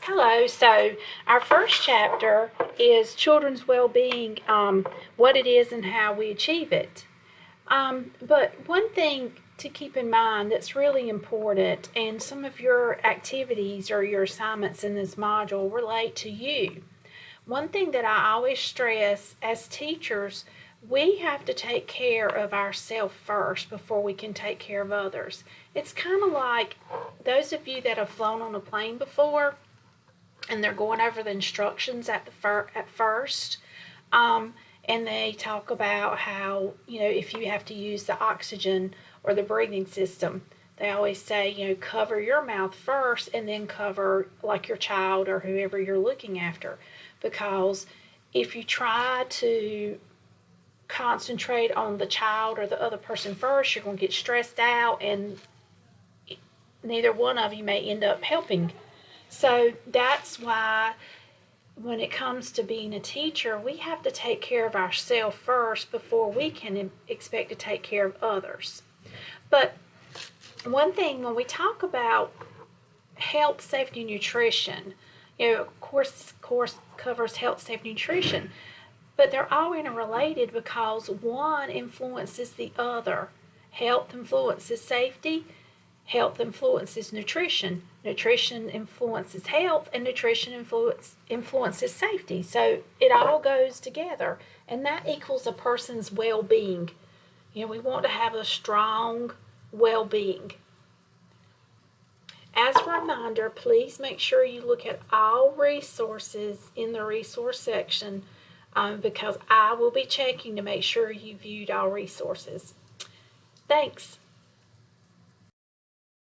Hello. So, our first chapter is children's well-being, what it is and how we achieve it. But one thing to keep in mind that's really important, and some of your activities or your assignments in this module relate to you. One thing that I always stress as teachers, we have to take care of ourselves first before we can take care of others. It's kind of like those of you that have flown on a plane before and they're going over the instructions at first. Um, and they talk about how, if you have to use the oxygen or the breathing system, they always say, cover your mouth first and then cover like your child or whoever you're looking after. Because if you try to concentrate on the child or the other person first, you're going to get stressed out, and neither one of you may end up helping. So that's why when it comes to being a teacher, we have to take care of ourselves first before we can expect to take care of others. But one thing, when we talk about health, safety, nutrition, of course, this course covers health, safety, nutrition, but they're all interrelated because one influences the other. Health influences safety, health influences nutrition, nutrition influences health, and nutrition influences safety. So it all goes together, and that equals a person's well-being. We want to have a strong well-being. As a reminder, please make sure you look at all resources in the resource section, because I will be checking to make sure you viewed all resources. Thanks.